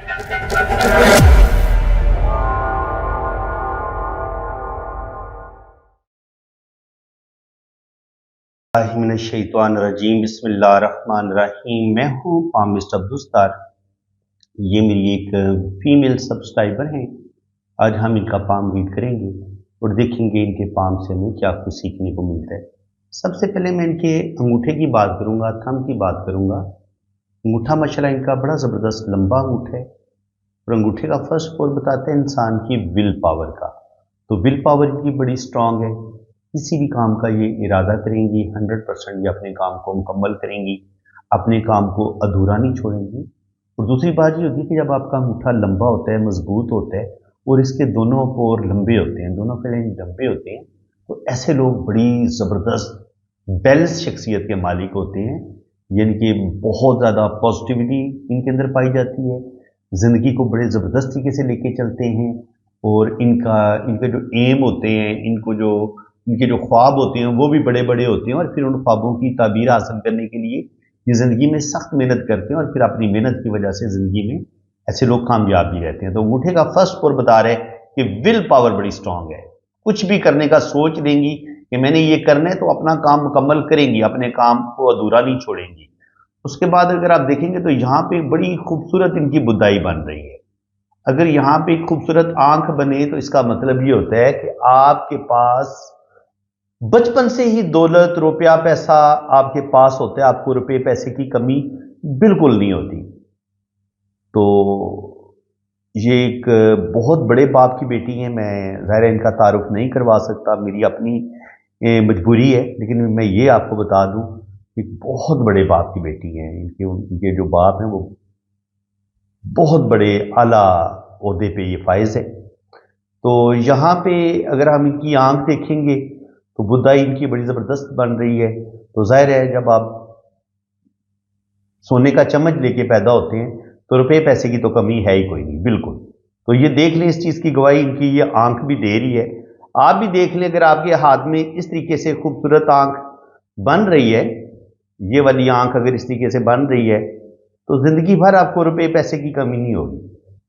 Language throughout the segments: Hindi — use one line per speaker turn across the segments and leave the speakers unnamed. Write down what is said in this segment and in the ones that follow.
रजीम बिस्मिल्लाहिर्रहमानिर्रहीम। मैं हूँ पामिस्ट अब्दुस्तार। ये मेरी एक फीमेल सब्सक्राइबर हैं। आज हम इनका पाम रीड करेंगे और देखेंगे इनके पाम से हमें क्या कुछ सीखने को मिलता है। सबसे पहले मैं इनके अंगूठे की बात करूँगा, थंब की बात करूँगा। अंगूठा माशाल्लाह इनका बड़ा ज़बरदस्त लंबा अंगूठा है और अंगूठे का फर्स्ट पोर बताते हैं इंसान की विल पावर का। तो विल पावर इनकी बड़ी स्ट्रांग है। किसी भी काम का ये इरादा करेंगी 100% ये अपने काम को मुकम्मल करेंगी, अपने काम को अधूरा नहीं छोड़ेंगी। और दूसरी बात ये होती है कि जब आपका अंगूठा लंबा होता है, मजबूत होता है और इसके दोनों पोर लंबे होते हैं, दोनों फेलेंज लंबे होते हैं, तो ऐसे लोग बड़ी ज़बरदस्त बैलेंस शख्सियत के मालिक होते हैं। यानी कि बहुत ज़्यादा पॉजिटिविटी इनके अंदर पाई जाती है, ज़िंदगी को बड़े ज़बरदस्त तरीके से लेके चलते हैं और इनके जो एम होते हैं, इनके जो ख्वाब होते हैं वो भी बड़े बड़े होते हैं और फिर उन ख्वाबों की ताबीर हासिल करने के लिए ये ज़िंदगी में सख्त मेहनत करते हैं और फिर अपनी मेहनत की वजह से ज़िंदगी में ऐसे लोग कामयाब भी रहते हैं। तो अंगूठे का फर्स्ट पोर बता रहे हैं कि विल पावर बड़ी स्ट्रांग है। कुछ भी करने का सोच लेंगी कि मैंने ये करना है तो अपना काम मुकम्मल करेंगी, अपने काम को अधूरा नहीं छोड़ेंगी। उसके बाद अगर आप देखेंगे तो यहाँ पे बड़ी खूबसूरत इनकी बुदाई बन रही है। अगर यहाँ पे एक खूबसूरत आंख बने तो इसका मतलब ये होता है कि आपके पास बचपन से ही दौलत, रुपया, पैसा आपके पास होता है, आपको रुपये पैसे की कमी बिल्कुल नहीं होती। तो ये एक बहुत बड़े बाप की बेटी है। मैं ज़ाहिर इनका तारुफ नहीं करवा सकता, मेरी अपनी मजबूरी है, लेकिन मैं ये आपको बता दूं कि बहुत बड़े बाप की बेटी हैं। इनके जो बाप हैं वो बहुत बड़े आला ओहदे पे ये फाइज है। तो यहाँ पे अगर हम इनकी आंख देखेंगे तो बुदाई इनकी बड़ी ज़बरदस्त बन रही है। तो जाहिर है जब आप सोने का चम्मच लेके पैदा होते हैं तो रुपये पैसे की तो कमी है ही कोई नहीं, बिल्कुल। तो ये देख लें, इस चीज़ की गवाही इनकी ये आंख भी दे रही है। आप भी देख लें, अगर आपके हाथ में इस तरीके से खूबसूरत आंख बन रही है, ये वाली आंख अगर इस तरीके से बन रही है तो ज़िंदगी भर आपको रुपये पैसे की कमी नहीं होगी।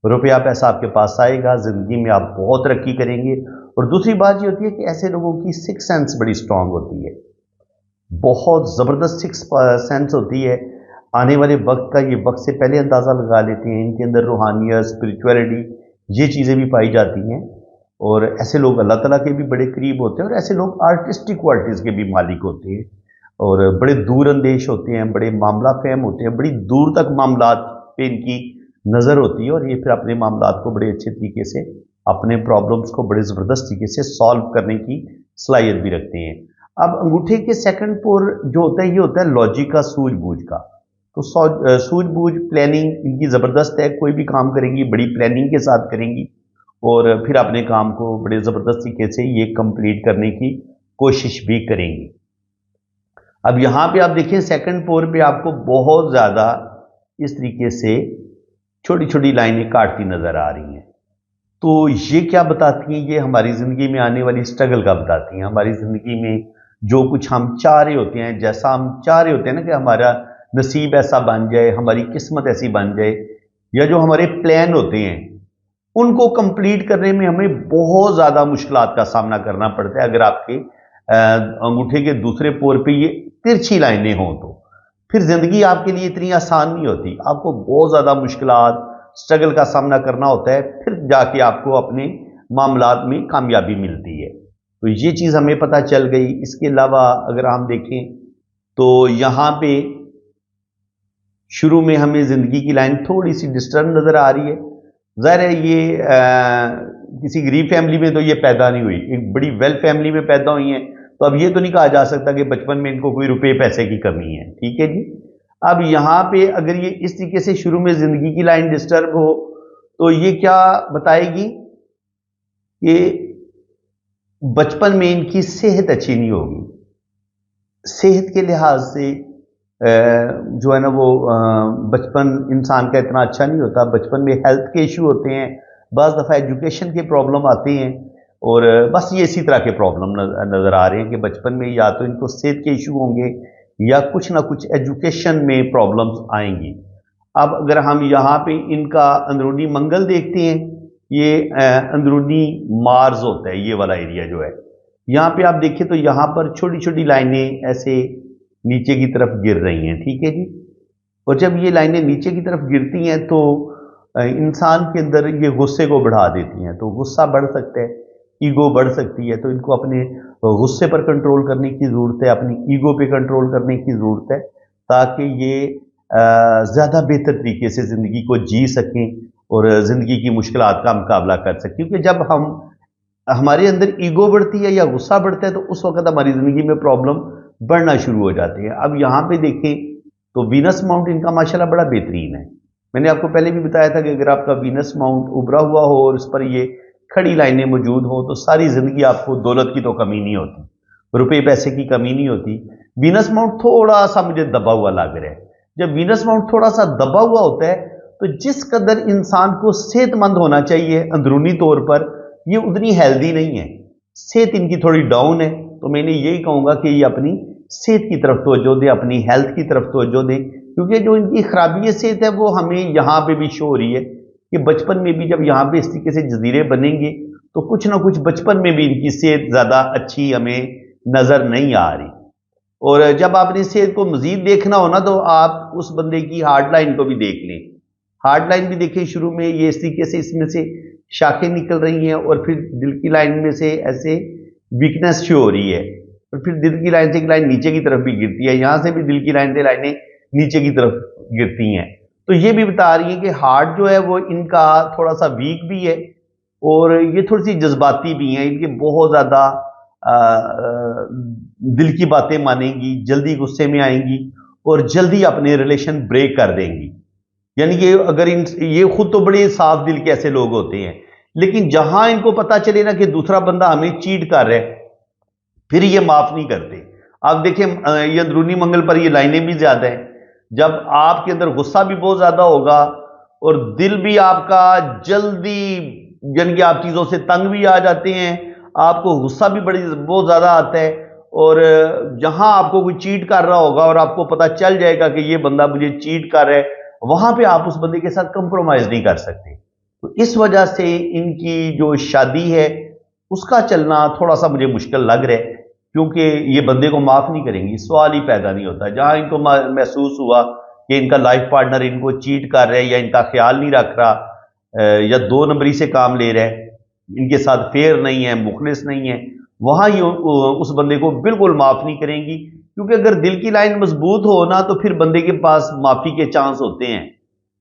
रुपया पैसा आपके पास आएगा, ज़िंदगी में आप बहुत तरक्की करेंगे। और दूसरी बात ये होती है कि ऐसे लोगों की सिक्स सेंस बड़ी स्ट्रांग होती है, बहुत ज़बरदस्त सिक्स सेंस होती है। आने वाले वक्त का ये वक्त से पहले अंदाज़ा लगा लेते हैं। इनके अंदर रूहानियत, स्पिरिचुअलिटी, ये चीज़ें भी पाई जाती हैं। और ऐसे लोग अल्लाह ताला के भी बड़े करीब होते हैं और ऐसे लोग आर्टिस्टिक क्वालिटीज़ के भी मालिक होते हैं और बड़े दूर अंदेश होते हैं, बड़े मामला फेम होते हैं, बड़ी दूर तक मामलात पे इनकी नज़र होती है और ये फिर अपने मामलात को बड़े अच्छे तरीके से, अपने प्रॉब्लम्स को बड़े ज़बरदस्त तरीके से सॉल्व करने की सलाहियत भी रखते हैं। अब अंगूठे के सेकंड पोर जो होता है ये होता है लॉजिक का, सूझबूझ का। तो सूझबूझ, प्लानिंग इनकी ज़बरदस्त है। कोई भी काम करेंगी बड़ी प्लानिंग के साथ करेंगी और फिर अपने काम को बड़े ज़बरदस्त तरीके से ये कंप्लीट करने की कोशिश भी करेंगी। अब यहाँ पे आप देखिए सेकंड पोर पे आपको बहुत ज़्यादा इस तरीके से छोटी छोटी लाइनें काटती नज़र आ रही हैं। तो ये क्या बताती हैं? ये हमारी ज़िंदगी में आने वाली स्ट्रगल का बताती हैं। हमारी ज़िंदगी में जो कुछ हम चाह रहे होते हैं, जैसा हम चाह रहे होते हैं ना कि हमारा नसीब ऐसा बन जाए, हमारी किस्मत ऐसी बन जाए, या जो हमारे प्लान होते हैं उनको कंप्लीट करने में हमें बहुत ज़्यादा मुश्किलात का सामना करना पड़ता है। अगर आपके अंगूठे के दूसरे पोर पे ये तिरछी लाइनें हों तो फिर ज़िंदगी आपके लिए इतनी आसान नहीं होती। आपको बहुत ज़्यादा मुश्किलात, स्ट्रगल का सामना करना होता है, फिर जाके आपको अपने मामलात में कामयाबी मिलती है। तो ये चीज़ हमें पता चल गई। इसके अलावा अगर हम देखें तो यहाँ पे शुरू में हमें ज़िंदगी की लाइन थोड़ी सी डिस्टर्ब नज़र आ रही है। ज़ाहिर है ये किसी गरीब फैमिली में तो ये पैदा नहीं हुई, एक बड़ी वेल फैमिली में पैदा हुई हैं। तो अब ये तो नहीं कहा जा सकता कि बचपन में इनको कोई रुपये पैसे की कमी है, ठीक है जी। अब यहाँ पे अगर ये इस तरीके से शुरू में ज़िंदगी की लाइन डिस्टर्ब हो तो ये क्या बताएगी कि बचपन में इनकी सेहत अच्छी नहीं होगी। सेहत के लिहाज से जो है ना वो बचपन इंसान का इतना अच्छा नहीं होता। बचपन में हेल्थ के इशू होते हैं, बज़ दफ़ा एजुकेशन के प्रॉब्लम आते हैं और बस ये इसी तरह के प्रॉब्लम नज़र आ रहे हैं कि बचपन में या तो इनको सेहत के इशू होंगे या कुछ ना कुछ एजुकेशन में प्रॉब्लम्स आएंगी। अब अगर हम यहाँ पे इनका अंदरूनी मंगल देखते हैं, ये अंदरूनी मार्स होता है, ये वाला एरिया जो है। यहाँ पे आप देखिए तो यहाँ पर छोटी छोटी लाइनें ऐसे नीचे की तरफ गिर रही हैं, ठीक है जी। और जब ये लाइनें नीचे की तरफ गिरती हैं तो इंसान के अंदर ये गुस्से को बढ़ा देती हैं, तो गुस्सा बढ़ सकता है, ईगो बढ़ सकती है। तो इनको अपने गुस्से पर कंट्रोल करने की ज़रूरत है, अपनी ईगो पे कंट्रोल करने की ज़रूरत है, ताकि ये ज़्यादा बेहतर तरीके से ज़िंदगी को जी सकें और ज़िंदगी की मुश्किलात का मुकाबला कर सकें। क्योंकि जब हमारे अंदर ईगो बढ़ती है या गुस्सा बढ़ता है तो उस वक्त हमारी ज़िंदगी में प्रॉब्लम बढ़ना शुरू हो जाती है। अब यहाँ पे देखें तो वीनस माउंट इनका माशाल्लाह बड़ा बेहतरीन है। मैंने आपको पहले भी बताया था कि अगर आपका वीनस माउंट उभरा हुआ हो और उस पर ये खड़ी लाइनें मौजूद हो तो सारी ज़िंदगी आपको दौलत की तो कमी नहीं होती, रुपए पैसे की कमी नहीं होती। वीनस माउंट थोड़ा सा मुझे दबा हुआ लग रहा है। जब वीनस माउंट थोड़ा सा दबा हुआ होता है तो जिस कदर इंसान को सेहतमंद होना चाहिए अंदरूनी तौर पर, ये उतनी हेल्दी नहीं है, सेहत इनकी थोड़ी डाउन है। तो मैंने यही कहूँगा कि ये अपनी सेहत की तरफ तवज्जो दें, अपनी हेल्थ की तरफ तवज्जो दें, क्योंकि जो इनकी खराबी सेहत है वो हमें यहाँ पे भी शो हो रही है कि बचपन में भी जब यहाँ पे इस तरीके से जजीरे बनेंगे तो कुछ ना कुछ बचपन में भी इनकी सेहत ज़्यादा अच्छी हमें नज़र नहीं आ रही। और जब आपने सेहत को मजीद देखना हो ना तो आप उस बंदे की हार्ड लाइन को भी देख लें। हार्ड लाइन भी देखें, शुरू में ये इस तरीके से इसमें से शाखें निकल रही हैं और फिर दिल की लाइन में से ऐसे वीकनेस शो हो रही है और फिर दिल की लाइन से एक लाइन नीचे की तरफ भी गिरती है, यहाँ से भी दिल की लाइन से लाइनें नीचे की तरफ गिरती हैं। तो ये भी बता रही है कि हार्ट जो है वो इनका थोड़ा सा वीक भी है और ये थोड़ी सी जज्बाती भी हैं। इनके बहुत ज़्यादा दिल की बातें मानेंगी, जल्दी गुस्से में आएंगी और जल्दी अपने रिलेशन ब्रेक कर देंगी। यानी कि अगर ये खुद तो बड़े साफ दिल के ऐसे लोग होते हैं, लेकिन जहां इनको पता चले ना कि दूसरा बंदा हमें चीट कर रहा है फिर ये माफ नहीं करते। आप देखें ये अंदरूनी मंगल पर ये लाइनें भी ज्यादा हैं। जब आपके अंदर गुस्सा भी बहुत ज्यादा होगा और दिल भी आपका जल्दी, यानी कि आप चीजों से तंग भी आ जाते हैं, आपको गुस्सा भी बहुत ज्यादा आता है और जहां आपको कोई चीट कर रहा होगा और आपको पता चल जाएगा कि ये बंदा मुझे चीट कर रहा है, वहां पे आप उस बंदे के साथ कंप्रोमाइज नहीं कर सकते। तो इस वजह से इनकी जो शादी है उसका चलना थोड़ा सा मुझे मुश्किल लग रहा है, क्योंकि ये बंदे को माफ नहीं करेंगी, सवाल ही पैदा नहीं होता। जहां इनको महसूस हुआ कि इनका लाइफ पार्टनर इनको चीट कर रहा है या इनका ख्याल नहीं रख रहा या दो नंबरी से काम ले रहा है, इनके साथ फेयर नहीं है, मुखलिस नहीं है, वहां ये उस बंदे को बिल्कुल माफ नहीं करेंगी। क्योंकि अगर दिल की लाइन मजबूत हो ना तो फिर बंदे के पास माफी के चांस होते हैं।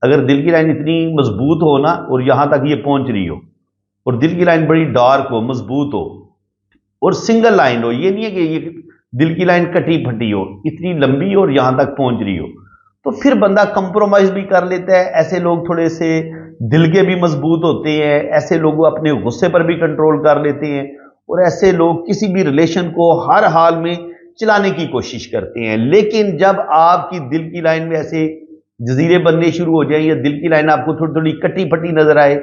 अगर दिल की लाइन इतनी मजबूत हो ना और यहां तक ये पहुंच रही हो और दिल की लाइन बड़ी डार्क हो, मजबूत हो और सिंगल लाइन हो, ये नहीं है कि ये दिल की लाइन कटी फटी हो, इतनी लंबी हो और यहां तक पहुंच रही हो, तो फिर बंदा कंप्रोमाइज भी कर लेता है। ऐसे लोग थोड़े से दिल के भी मजबूत होते हैं, ऐसे लोग अपने गुस्से पर भी कंट्रोल कर लेते हैं और ऐसे लोग किसी भी रिलेशन को हर हाल में चलाने की कोशिश करते हैं। लेकिन जब आपकी दिल की लाइन में ऐसे जजीरे बनने शुरू हो जाए या दिल की लाइन आपको थोड़ी थोड़ी कटी फटी नजर आए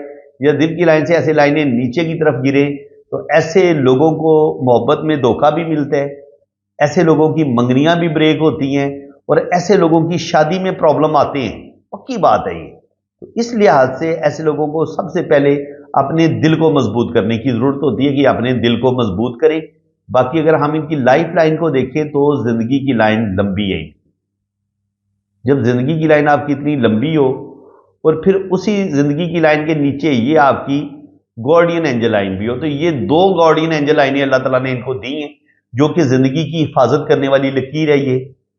या दिल की लाइन से ऐसे लाइनें नीचे की तरफ गिरे, तो ऐसे लोगों को मोहब्बत में धोखा भी मिलता है, ऐसे लोगों की मंगनियां भी ब्रेक होती हैं और ऐसे लोगों की शादी में प्रॉब्लम आते हैं। पक्की बात है ये। तो इस लिहाज से ऐसे लोगों को सबसे पहले अपने दिल को मजबूत करने की जरूरत होती है कि अपने दिल को मजबूत करें। बाकी अगर हम इनकी लाइफ लाइन को देखें तो जिंदगी की लाइन लंबी है। जब जिंदगी की लाइन आपकी इतनी लंबी हो और फिर उसी जिंदगी की लाइन के नीचे ये आपकी गार्डियन एंजल लाइन भी हो, तो ये दो गार्डियन एंजल लाइनें अल्लाह ताला ने इनको दी हैं जो कि जिंदगी की हिफाजत करने वाली लकीर है।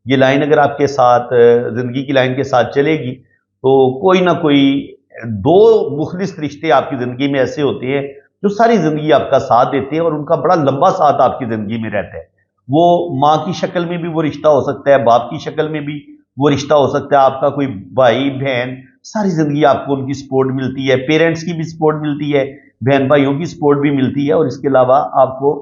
ये लाइन अगर आपके साथ जिंदगी की लाइन के साथ चलेगी तो कोई ना कोई दो मुखलिस रिश्ते आपकी जिंदगी में ऐसे होते हैं जो सारी जिंदगी आपका साथ देते हैं और उनका बड़ा लंबा साथ आपकी जिंदगी में रहता है। वो माँ की शक्ल में भी वो रिश्ता हो सकता है, बाप की शक्ल में भी वो रिश्ता हो सकता है, आपका कोई भाई बहन, सारी जिंदगी आपको उनकी सपोर्ट मिलती है, पेरेंट्स की भी सपोर्ट मिलती है, बहन भाइयों की सपोर्ट भी मिलती है और इसके अलावा आपको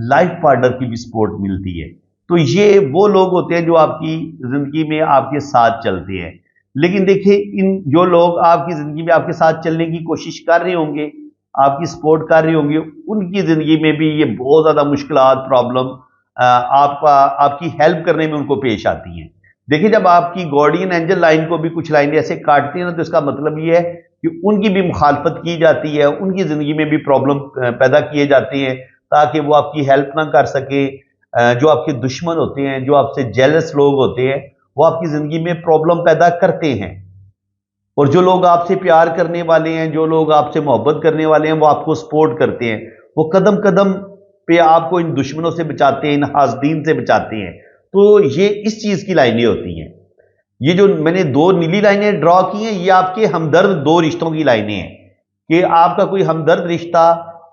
लाइफ पार्टनर की भी सपोर्ट मिलती है। तो ये वो लोग होते हैं जो आपकी जिंदगी में आपके साथ चलते हैं। लेकिन देखिए, इन जो लोग आपकी जिंदगी में आपके साथ चलने की कोशिश कर रहे होंगे, आपकी सपोर्ट कर रहे होंगे, उनकी जिंदगी में भी ये बहुत ज्यादा मुश्किलात, प्रॉब्लम आपकी हेल्प करने में उनको पेश आती हैं। देखिए, जब आपकी गार्डियन एंजल लाइन को भी कुछ लाइनें ऐसे काटती है ना, तो इसका मतलब ये है कि उनकी भी मुखालफत की जाती है, उनकी जिंदगी में भी प्रॉब्लम पैदा किए जाते हैं ताकि वो आपकी हेल्प ना कर सके। जो आपके दुश्मन होते हैं, जो आपसे जेलस लोग होते हैं, वो आपकी जिंदगी में प्रॉब्लम पैदा करते हैं। और जो लोग आपसे प्यार करने वाले हैं, जो लोग आपसे मोहब्बत करने वाले हैं, वो आपको सपोर्ट करते हैं। वो कदम कदम पे आपको इन दुश्मनों से बचाते हैं, इन हासदीन से बचाते हैं। तो ये इस चीज की लाइनें होती हैं। ये जो मैंने दो नीली लाइनें ड्रॉ की हैं, ये आपके हमदर्द दो रिश्तों की लाइनें हैं कि आपका कोई हमदर्द रिश्ता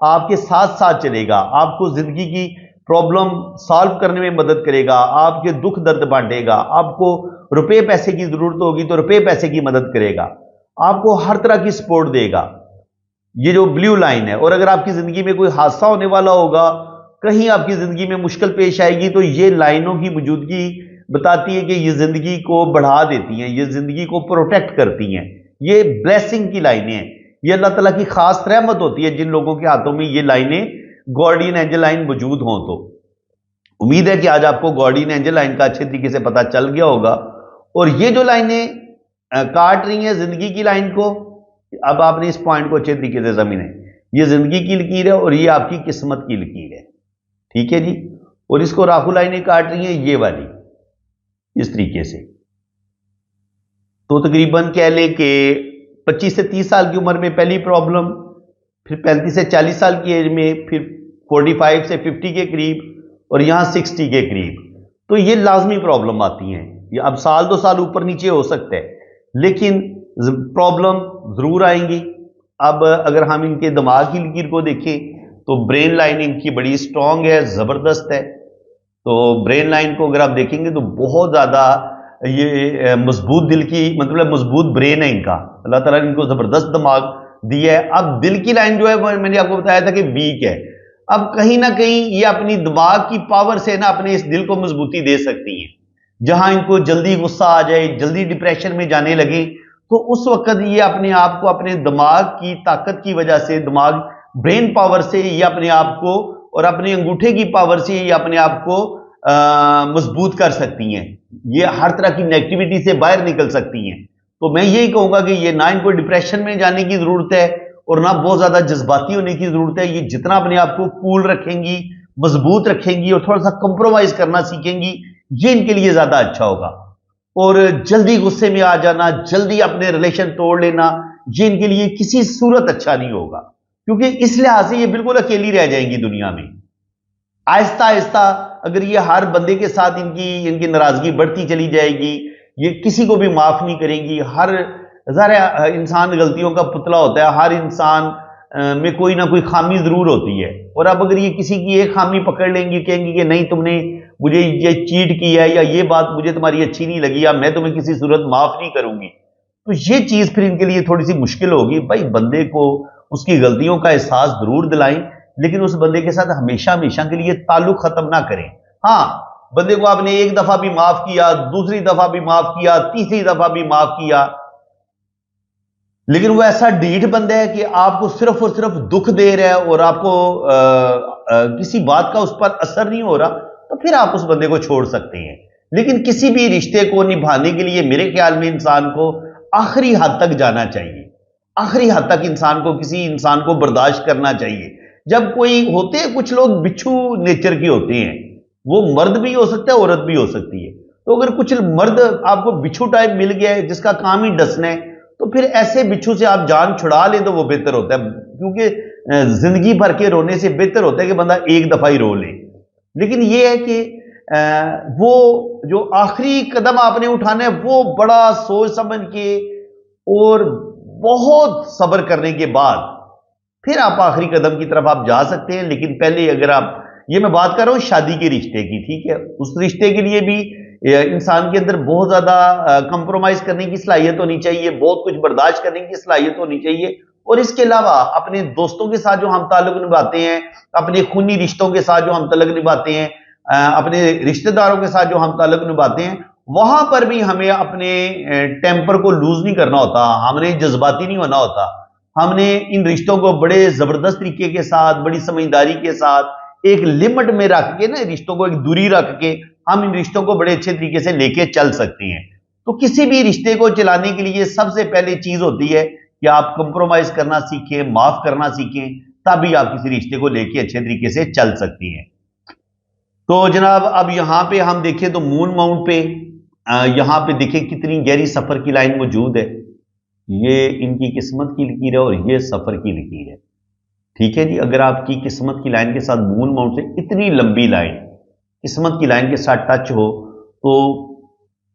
आपके साथ साथ चलेगा, आपको जिंदगी की प्रॉब्लम सॉल्व करने में मदद करेगा, आपके दुख दर्द बांटेगा, आपको रुपए पैसे की जरूरत होगी तो रुपए पैसे की मदद करेगा, आपको हर तरह की सपोर्ट देगा। ये जो ब्लू लाइन है। और अगर आपकी जिंदगी में कोई हादसा होने वाला होगा, कहीं आपकी जिंदगी में मुश्किल पेश आएगी, तो ये लाइनों की मौजूदगी बताती है कि ये जिंदगी को बढ़ा देती हैं, ये जिंदगी को प्रोटेक्ट करती हैं। ये ब्लेसिंग की लाइनें हैं। ये अल्लाह ताला की खास रहमत होती है जिन लोगों के हाथों में ये लाइनें गार्डियन एंजल लाइन मौजूद हों। तो उम्मीद है कि आज आपको गार्डियन एंजल लाइन का अच्छे तरीके से पता चल गया होगा। और ये जो लाइनें काट रही हैं जिंदगी की लाइन को, अब आपने इस पॉइंट को अच्छे तरीके से समझना है। ये जिंदगी की लकीर है और ये आपकी किस्मत की लकीर है। ठीक है जी। और इसको राहु लाइनें काट रही हैं ये वाली, इस तरीके से। तो तकरीबन कह लें कि 25 से 30 साल की उम्र में पहली प्रॉब्लम, फिर 35 से 40 साल की एज में, फिर 45 से 50 के करीब, और यहां 60 के करीब। तो ये लाजमी प्रॉब्लम आती हैं। ये अब साल 2 साल ऊपर नीचे हो सकता है, लेकिन प्रॉब्लम जरूर आएंगी। अब अगर हम इनके दिमाग की लकीर को देखें तो ब्रेन लाइन इनकी बड़ी स्ट्रांग है, जबरदस्त है। तो ब्रेन लाइन को अगर आप देखेंगे तो बहुत ज्यादा ये मजबूत दिल की, मतलब मजबूत ब्रेन है इनका। अल्लाह ताला ने इनको जबरदस्त दिमाग दिया है। अब दिल की लाइन जो है मैंने आपको बताया था कि वीक है। अब कहीं ना कहीं ये अपनी दिमाग की पावर से ना अपने इस दिल को मजबूती दे सकती हैं। जहां इनको जल्दी गुस्सा आ जाए, जल्दी डिप्रेशन में जाने लगे, तो उस वक्त ये अपने आप को अपने दिमाग की ताकत की वजह से, दिमाग ब्रेन पावर से ये अपने आप को, और अपने अंगूठे की पावर से ये अपने आप को मजबूत कर सकती हैं। ये हर तरह की नेगेटिविटी से बाहर निकल सकती हैं। तो मैं यही कहूंगा कि ये ना इनको डिप्रेशन में जाने की जरूरत है और ना बहुत ज्यादा जज्बाती होने की जरूरत है। ये जितना अपने आप को कूल रखेंगी, मजबूत रखेंगी और थोड़ा सा कंप्रोमाइज करना सीखेंगी, ये इनके लिए ज्यादा अच्छा होगा। और जल्दी गुस्से में आ जाना, जल्दी अपने रिलेशन तोड़ लेना, ये इनके लिए किसी सूरत अच्छा नहीं होगा, क्योंकि इस लिहाज से ये बिल्कुल अकेली रह जाएंगी दुनिया में। आहिस्ता आहिस्ता अगर ये हर बंदे के साथ इनकी नाराजगी बढ़ती चली जाएगी, ये किसी को भी माफ नहीं करेंगी। हर ज़ाहिर इंसान गलतियों का पुतला होता है, हर इंसान में कोई ना कोई खामी जरूर होती है। और अब अगर ये किसी की एक खामी पकड़ लेंगी, कहेंगी कि नहीं तुमने मुझे ये चीट किया है, या ये बात मुझे तुम्हारी अच्छी नहीं लगी, या मैं तुम्हें किसी सूरत माफ नहीं करूंगी, तो ये चीज फिर इनके लिए थोड़ी सी मुश्किल होगी। भाई बंदे को उसकी गलतियों का एहसास जरूर दिलाएं, लेकिन उस बंदे के साथ हमेशा हमेशा के लिए ताल्लुक खत्म ना करें। हाँ, बंदे को आपने एक दफा भी माफ किया, दूसरी दफा भी माफ किया, तीसरी दफा भी माफ किया, लेकिन वो ऐसा ढीठ बंदा है कि आपको सिर्फ और सिर्फ दुख दे रहा है और आपको किसी बात का उस पर असर नहीं हो रहा, तो फिर आप उस बंदे को छोड़ सकते हैं। लेकिन किसी भी रिश्ते को निभाने के लिए मेरे ख्याल में इंसान को आखिरी हद तक जाना चाहिए। आखिरी हद तक इंसान को किसी इंसान को बर्दाश्त करना चाहिए। जब कोई होते हैं कुछ लोग बिच्छू नेचर के होते हैं, वो मर्द भी हो सकता है, औरत भी हो सकती है। तो अगर कुछ मर्द आपको बिच्छू टाइप मिल गया है जिसका काम ही डसना है, तो फिर ऐसे बिच्छू से आप जान छुड़ा ले तो वो बेहतर होता है, क्योंकि जिंदगी भर के रोने से बेहतर होता है कि बंदा एक दफा ही रो ले। लेकिन ये है कि वो जो आखिरी कदम आपने उठाना है वो बड़ा सोच समझ के और बहुत सब्र करने के बाद फिर आप आखिरी कदम की तरफ आप जा सकते हैं। लेकिन पहले अगर आप, ये मैं बात कर रहा हूं शादी के रिश्ते की, ठीक है, उस रिश्ते के लिए भी इंसान के अंदर बहुत ज्यादा कंप्रोमाइज करने की सलाहियत होनी चाहिए, बहुत कुछ बर्दाश्त करने की सलाहियत होनी चाहिए। और इसके अलावा अपने दोस्तों के साथ जो हम ताल्लुक निभाते हैं, अपने खूनी रिश्तों के साथ जो हम ताल्लुक निभाते हैं, अपने रिश्तेदारों के साथ जो हम ताल्लुक निभाते हैं, वहां पर भी हमें अपने टेम्पर को लूज नहीं करना होता, हमने जज्बाती नहीं होना होता। हमने इन रिश्तों को बड़े जबरदस्त तरीके के साथ, बड़ी समझदारी के साथ, एक लिमिट में रख के ना, रिश्तों को एक दूरी रख के हम इन रिश्तों को बड़े अच्छे तरीके से लेके चल सकते हैं। तो किसी भी रिश्ते को चलाने के लिए सबसे पहले चीज होती है कि आप कंप्रोमाइज करना सीखें, माफ करना सीखें, तभी आप किसी रिश्ते को लेके अच्छे तरीके से चल सकती हैं। तो जनाब अब यहां पे हम देखें तो मून माउंट पे यहां पे देखें कितनी गहरी सफर की लाइन मौजूद है। ये इनकी किस्मत की लकीर है और ये सफर की लकीर है। ठीक है जी, अगर आपकी किस्मत की लाइन के साथ मून माउंट से इतनी लंबी लाइन किस्मत की लाइन के साथ टच हो तो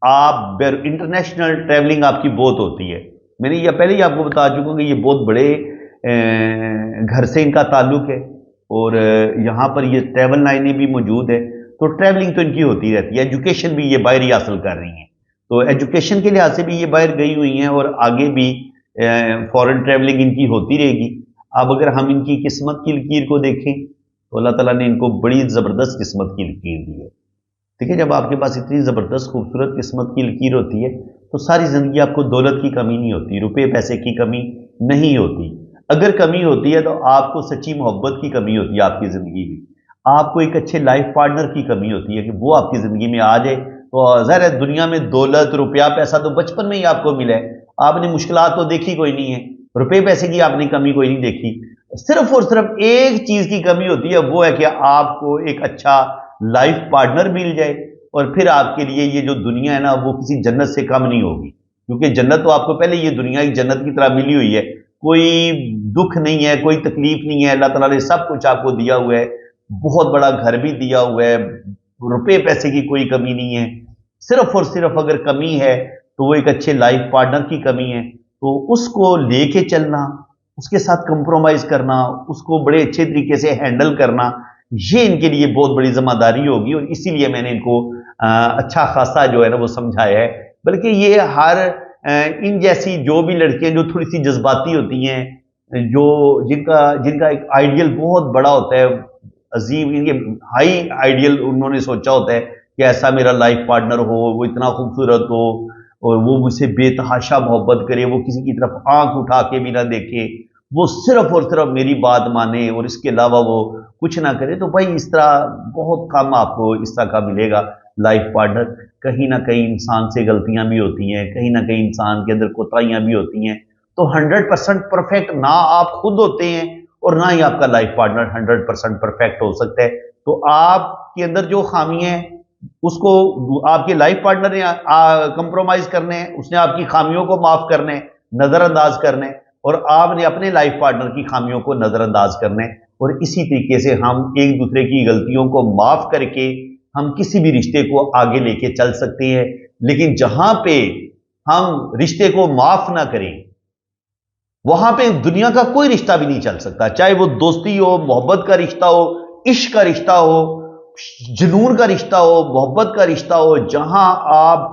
आप इंटरनेशनल ट्रैवलिंग आपकी बहुत होती है। मैंने यह पहले ही आपको बता चुका हूं कि ये बहुत बड़े घर से इनका ताल्लुक है और यहां पर ये ट्रैवल लाइनें भी मौजूद है। तो ट्रैवलिंग तो इनकी होती रहती है, एजुकेशन भी ये बाहर ही हासिल कर रही हैं, तो एजुकेशन के लिहाज से भी ये बाहर गई हुई हैं और आगे भी फॉरेन ट्रैवलिंग इनकी होती रहेगी। अब अगर हम इनकी किस्मत की लकीर को देखें तो अल्लाह ताला ने इनको बड़ी ज़बरदस्त किस्मत की लकीर दी है। ठीक है, जब आपके पास इतनी ज़बरदस्त खूबसूरत किस्मत की लकीर होती है तो सारी ज़िंदगी आपको दौलत की कमी नहीं होती, रुपए पैसे की कमी नहीं होती। अगर कमी होती है तो आपको सच्ची मोहब्बत की कमी होती है आपकी ज़िंदगी में, आपको एक अच्छे लाइफ पार्टनर की कमी होती है कि वो आपकी ज़िंदगी में आ जाए। तो ज़ाहिर है दुनिया में दौलत रुपया पैसा तो बचपन में ही आपको मिला है, आपने मुश्किलात तो देखी कोई नहीं है, रुपये पैसे की आपने कमी कोई नहीं देखी। सिर्फ और सिर्फ एक चीज़ की कमी होती है, वो है कि आपको एक अच्छा लाइफ पार्टनर मिल जाए और फिर आपके लिए ये जो दुनिया है ना वो किसी जन्नत से कम नहीं होगी, क्योंकि जन्नत तो आपको पहले ये दुनिया एक जन्नत की तरह मिली हुई है। कोई दुख नहीं है, कोई तकलीफ नहीं है, अल्लाह ताला ने सब कुछ आपको दिया हुआ है, बहुत बड़ा घर भी दिया हुआ है, रुपए पैसे की कोई कमी नहीं है। सिर्फ और सिर्फ अगर कमी है तो वो एक अच्छे लाइफ पार्टनर की कमी है। तो उसको लेके चलना, उसके साथ कंप्रोमाइज करना, उसको बड़े अच्छे तरीके से हैंडल करना, ये इनके लिए बहुत बड़ी जिम्मेदारी होगी और इसीलिए मैंने इनको अच्छा खासा जो है ना वो समझाया है। बल्कि ये हर इन जैसी जो भी लड़कियां जो थोड़ी सी जज्बाती होती हैं, जो जिनका जिनका एक आइडियल बहुत बड़ा होता है, अजीब, इनके हाई आइडियल उन्होंने सोचा होता है कि ऐसा मेरा लाइफ पार्टनर हो, वो इतना खूबसूरत हो और वो मुझसे बेतहाशा मोहब्बत करे, वो किसी की तरफ आंख उठा के भी ना देखे, वो सिर्फ और सिर्फ मेरी बात माने और इसके अलावा वो कुछ ना करे। तो भाई इस तरह बहुत कम आपको इस तरह का मिलेगा लाइफ पार्टनर। कहीं ना कहीं इंसान से गलतियां भी होती हैं, कहीं ना कहीं इंसान के अंदर कोताहियां भी होती हैं। तो 100% परफेक्ट ना आप खुद होते हैं और ना ही आपका लाइफ पार्टनर 100% परफेक्ट हो सकता है। तो आपके अंदर जो खामी है उसको आपके लाइफ पार्टनर ने कंप्रोमाइज करने हैं, उसने आपकी खामियों को माफ करने, नजरअंदाज करने, और आपने अपने लाइफ पार्टनर की खामियों को नजरअंदाज करने। और इसी तरीके से हम एक दूसरे की गलतियों को माफ करके हम किसी भी रिश्ते को आगे लेके चल सकते हैं। लेकिन जहां पे हम रिश्ते को माफ ना करें वहां पे दुनिया का कोई रिश्ता भी नहीं चल सकता, चाहे वो दोस्ती हो, मोहब्बत का रिश्ता हो, इश्क का रिश्ता हो, जुनून का रिश्ता हो, मोहब्बत का रिश्ता हो। जहां आप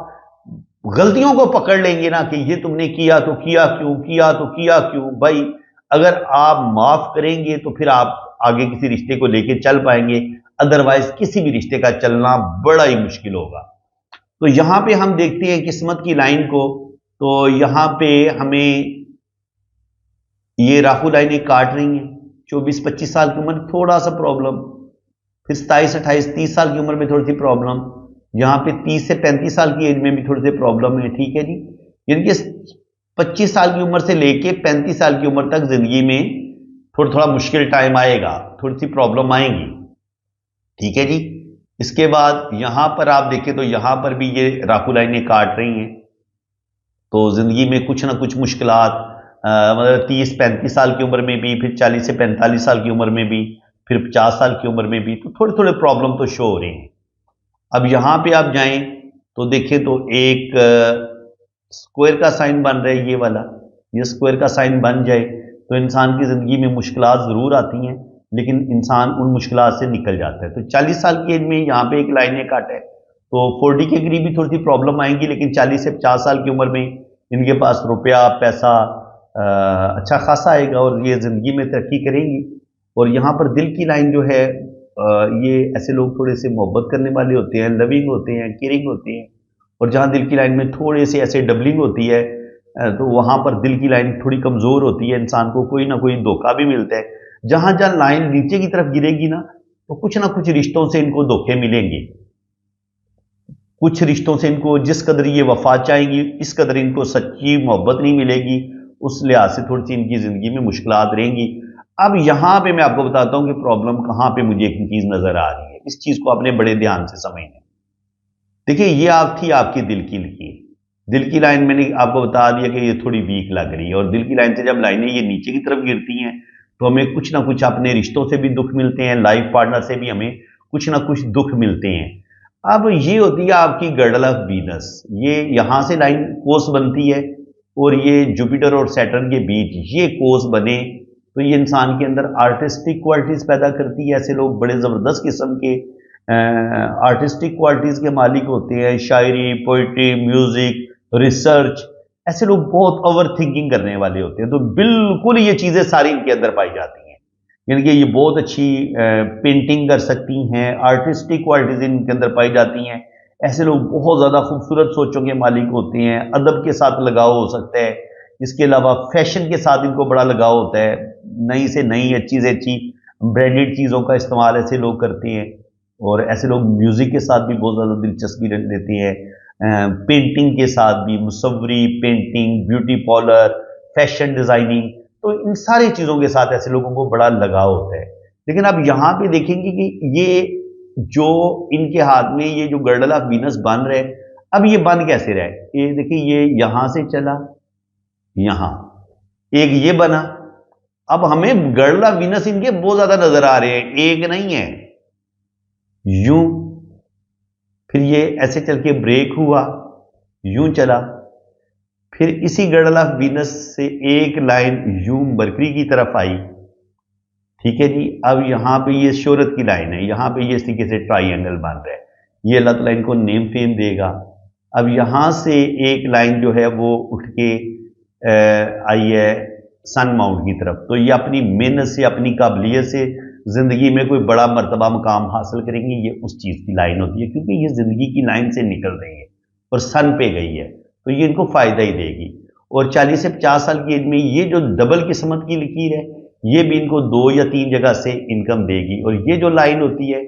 गलतियों को पकड़ लेंगे ना कि ये तुमने किया तो किया क्यों, किया तो किया क्यों, भाई अगर आप माफ करेंगे तो फिर आप आगे किसी रिश्ते को लेके चल पाएंगे, अदरवाइज किसी भी रिश्ते का चलना बड़ा ही मुश्किल होगा। तो यहां पे हम देखते हैं किस्मत की लाइन को, तो यहां पे हमें ये राहु लाइनें काट रही हैं। 24-25 साल की उम्र थोड़ा सा प्रॉब्लम, फिर 27-28-30 साल की उम्र में थोड़ी सी प्रॉब्लम, यहां पे 30 से 35 साल की एज में भी थोड़ी सी प्रॉब्लम है। ठीक है जी, यानी कि 25 साल की उम्र से लेके 35 साल की उम्र तक जिंदगी में थोड़ा थोड़ा मुश्किल टाइम आएगा, थोड़ी सी प्रॉब्लम आएंगी। ठीक है जी, इसके बाद यहां पर आप देखें तो यहां पर भी ये राहु लाइनें काट रही हैं। तो जिंदगी में कुछ ना कुछ मुश्किलात, मतलब 30-35 साल की उम्र में भी, फिर 40 से 45 साल की उम्र में भी, फिर 50 साल की उम्र में भी, तो थोड़े थोड़े प्रॉब्लम तो शो हो रहे हैं। अब यहां पे आप जाएं तो देखें तो एक स्क्वायर का साइन बन रहा है, ये वाला, ये स्क्वायर का साइन बन जाए तो इंसान की जिंदगी में मुश्किलात जरूर आती हैं, लेकिन इंसान उन मुश्किलात से निकल जाता है। तो 40 साल की एज में यहाँ पे एक लाइनें काट है, तो 40 के करीब भी थोड़ी सी प्रॉब्लम आएंगी, लेकिन 40 से 50 साल की उम्र में इनके पास रुपया पैसा अच्छा खासा आएगा और ये जिंदगी में तरक्की करेंगी। और यहाँ पर दिल की लाइन जो है, ये ऐसे लोग थोड़े से मोहब्बत करने वाले होते हैं, लविंग होते हैं, केयरिंग होते हैं। और जहाँ दिल की लाइन में थोड़े से ऐसे डबलिंग होती है, तो वहाँ पर दिल की लाइन थोड़ी कमज़ोर होती है, इंसान को कोई ना कोई धोखा भी मिलता है। जहाँ जहाँ लाइन नीचे की तरफ गिरेगी ना तो कुछ ना कुछ रिश्तों से इनको धोखे मिलेंगे। कुछ रिश्तों से इनको जिस कदर ये वफा चाहेंगी इस कदर इनको सच्ची मोहब्बत नहीं मिलेगी, उस लिहाज से थोड़ी सी इनकी ज़िंदगी में मुश्किलात रहेंगी। अब यहाँ पे मैं आपको बताता हूँ कि प्रॉब्लम कहाँ पे मुझे एक चीज़ नज़र आ रही है, इस चीज़ को आपने बड़े ध्यान से समझना है। देखिए ये आप थी आपकी दिल की लकीर, दिल की लाइन मैंने आपको बता दिया कि ये थोड़ी वीक लग रही है, और दिल की लाइन से जब लाइनें ये नीचे की तरफ गिरती हैं तो हमें कुछ ना कुछ अपने रिश्तों से भी दुख मिलते हैं, लाइफ पार्टनर से भी हमें कुछ ना कुछ दुख मिलते हैं। अब ये होती है आपकी गर्डल ऑफ वीनस, ये यहां से लाइन कोस बनती है और ये जुपिटर और सैटर्न के बीच ये कोस बने तो ये इंसान के अंदर आर्टिस्टिक क्वालिटीज पैदा करती है। ऐसे लोग बड़े जबरदस्त किस्म के आर्टिस्टिक क्वालिटीज के मालिक होते हैं, शायरी, पोइट्री, म्यूजिक, रिसर्च, ऐसे लोग बहुत ओवर थिंकिंग करने वाले होते हैं। तो बिल्कुल ये चीजें सारी इनके अंदर पाई जाती हैं, यानी कि ये बहुत अच्छी पेंटिंग कर सकती हैं, आर्टिस्टिक क्वालिटीज इनके अंदर पाई जाती हैं। ऐसे लोग बहुत ज़्यादा खूबसूरत सोचों के मालिक होते हैं, अदब के साथ लगाव हो सकता है, इसके अलावा फैशन के साथ इनको बड़ा लगाव होता है, नई से नई अच्छी से अच्छी ब्रांडेड चीज़ों का इस्तेमाल ऐसे लोग करते हैं। और ऐसे लोग म्यूज़िक के साथ भी बहुत ज़्यादा दिलचस्पी लेते हैं, पेंटिंग के साथ भी, मुसव्वरी, painting, beauty parlour, fashion designing, तो इन सारी चीज़ों के साथ ऐसे लोगों को बड़ा लगाव होता है। लेकिन अब यहाँ पे देखेंगे कि ये जो इनके हाथ में ये जो गर्डल ऑफ वीनस बन रहे, अब ये बन कैसे रहे, ये देखिए ये यहां से चला, यहां एक ये बना। अब हमें गर्डल ऑफ वीनस इनके बहुत ज्यादा नजर आ रहे हैं, एक नहीं है, यूं, फिर ये ऐसे चल के ब्रेक हुआ, यूं चला, फिर इसी गर्डल ऑफ वीनस से एक लाइन यूं मरकरी की तरफ आई, ठीक है जी। अब यहां पे ये शोहरत की लाइन है, यहां पे ये इस तरीके से ट्राइंगल बन रहा है, ये अल्लाह ताला इनको नेम फेम देगा। अब यहां से एक लाइन जो है वो उठ के आई है सन माउंट की तरफ, तो ये अपनी मेहनत से, अपनी काबिलियत से जिंदगी में कोई बड़ा मर्तबा मुकाम हासिल करेंगे, ये उस चीज की लाइन होती है, क्योंकि ये जिंदगी की लाइन से निकल रही है और सन पे गई है, तो ये इनको फायदा ही देगी। और 40 से 50 साल की एज में ये जो डबल किस्मत की लकीर है, ये भी इनको 2 या 3 जगह से इनकम देगी। और ये जो लाइन होती है,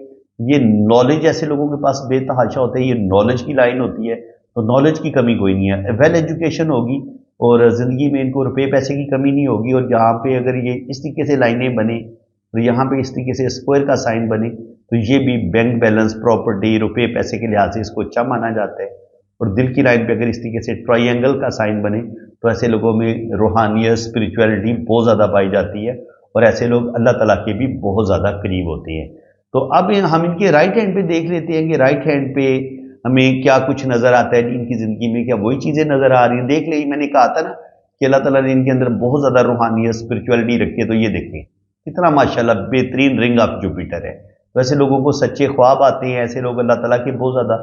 ये नॉलेज, ऐसे लोगों के पास बेतहाशा होता है, ये नॉलेज की लाइन होती है, तो नॉलेज की कमी कोई नहीं है, वेल एजुकेशन होगी और जिंदगी में इनको रुपए पैसे की कमी नहीं होगी। और यहाँ पे अगर ये इस तरीके से लाइनें बने, तो यहाँ पे इस तरीके से स्क्वायर का साइन बने, तो ये भी बैंक बैलेंस, प्रॉपर्टी, रुपए पैसे के लिहाज से इसको अच्छा माना जाता है। और दिल की लाइन पे अगर इस तरीके से ट्राइंगल का साइन बने, तो ऐसे लोगों में रूहानियत, स्पिरिचुअलिटी बहुत ज़्यादा पाई जाती है और ऐसे लोग अल्लाह ताला के भी बहुत ज़्यादा करीब होते हैं। तो अब हम इनके राइट हैंड पे देख लेते हैं कि राइट हैंड पे हमें क्या कुछ नज़र आता है इनकी ज़िंदगी में, क्या वही चीज़ें नज़र आ रही हैं। देख ले, मैंने कहा था ना कि अल्लाह ताला ने इनके अंदर बहुत ज़्यादा रूहानियत, स्पिरिचुअलिटी रखी है। तो ये देखें कितना माशाल्लाह बेहतरीन रिंग ऑफ जुपिटर है। तो ऐसे लोगों को सच्चे ख्वाब आते हैं, ऐसे लोग अल्लाह ताला के बहुत ज़्यादा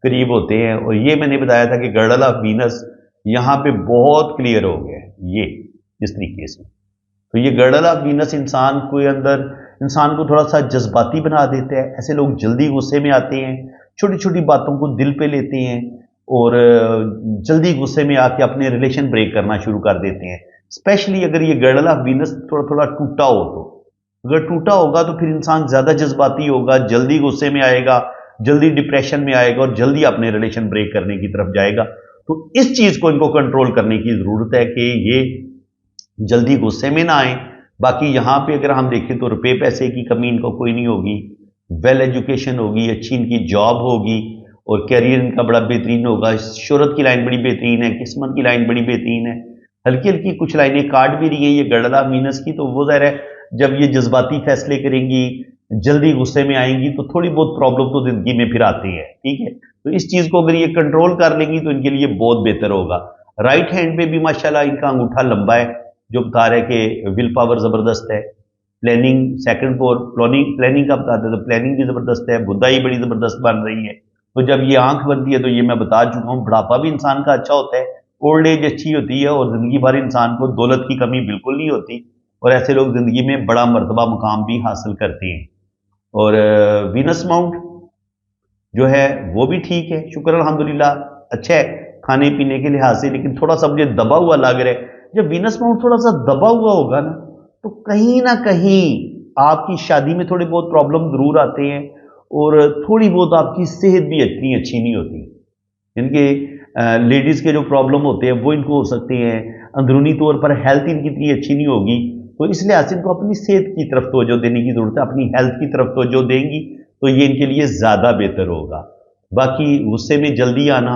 करीब होते हैं। और ये मैंने बताया था कि गर्डल ऑफ वीनस यहाँ पे बहुत क्लियर हो गया, ये इस तरीके से। तो ये गर्डल ऑफ वीनस इंसान को थोड़ा सा जज्बाती बना देता है। ऐसे लोग जल्दी गुस्से में आते हैं, छोटी छोटी बातों को दिल पे लेते हैं और जल्दी गुस्से में आके अपने रिलेशन ब्रेक करना शुरू कर देते हैं। स्पेशली अगर ये गर्डल ऑफ वीनस थोड़ा थोड़ा टूटा हो, तो अगर टूटा होगा तो फिर इंसान ज्यादा जज्बाती होगा, जल्दी गुस्से में आएगा, जल्दी डिप्रेशन में आएगा और जल्दी अपने रिलेशन ब्रेक करने की तरफ जाएगा। तो इस चीज को इनको कंट्रोल करने की जरूरत है कि ये जल्दी गुस्से में ना आए। बाकी यहां पे अगर हम देखें तो रुपए पैसे की कमी इनको कोई नहीं होगी, वेल एजुकेशन होगी, अच्छी इनकी जॉब होगी और कैरियर इनका बड़ा बेहतरीन होगा। शोहरत की लाइन बड़ी बेहतरीन है, किस्मत की लाइन बड़ी बेहतरीन है। हल्की हल्की कुछ लाइनें काट भी रही हैं ये गर्डल ऑफ वीनस की, तो वो ज़ाहिर है जब ये जज्बाती फैसले करेंगी, जल्दी गुस्से में आएंगी, तो थोड़ी बहुत प्रॉब्लम तो जिंदगी में फिर आती है, ठीक है। तो इस चीज को अगर ये कंट्रोल कर लेंगी तो इनके लिए बहुत बेहतर होगा। राइट हैंड पे भी माशाल्लाह इनका अंगूठा लंबा है, जो बता रहे कि विल पावर जबरदस्त है, प्लानिंग सेकंड फोर प्लानिंग का बताते हैं तो प्लानिंग भी जबरदस्त है, बुद्धाई बड़ी जबरदस्त बन रही है। तो जब ये आंख बनती है तो ये मैं बता चुका हूँ, बुढ़ापा भी इंसान का अच्छा होता है, ओल्ड एज अच्छी होती है और जिंदगी भर इंसान को दौलत की कमी बिल्कुल नहीं होती और ऐसे लोग जिंदगी में बड़ा मर्तबा मुकाम भी हासिल करते हैं। और वीनस माउंट जो है वो भी ठीक है, शुक्र अल्हम्दुलिल्लाह, अच्छा है खाने पीने के लिहाज से, लेकिन थोड़ा सा मुझे दबा हुआ लग रहा है। जब वीनस माउंट थोड़ा सा दबा हुआ होगा ना कहीं आपकी शादी में थोड़े बहुत प्रॉब्लम जरूर आते हैं और थोड़ी बहुत आपकी सेहत भी इतनी अच्छी नहीं होती। इनके लेडीज़ के जो प्रॉब्लम होते हैं वो इनको हो सकते हैं, अंदरूनी तौर पर हेल्थ इनकी इतनी अच्छी नहीं होगी, तो इस लिहाज से इनको अपनी सेहत की तरफ तवज्जो देने की ज़रूरत है, अपनी हेल्थ की तरफ तवज्जो देंगी तो ये इनके लिए ज़्यादा बेहतर होगा। बाकी गुस्से में जल्दी आना,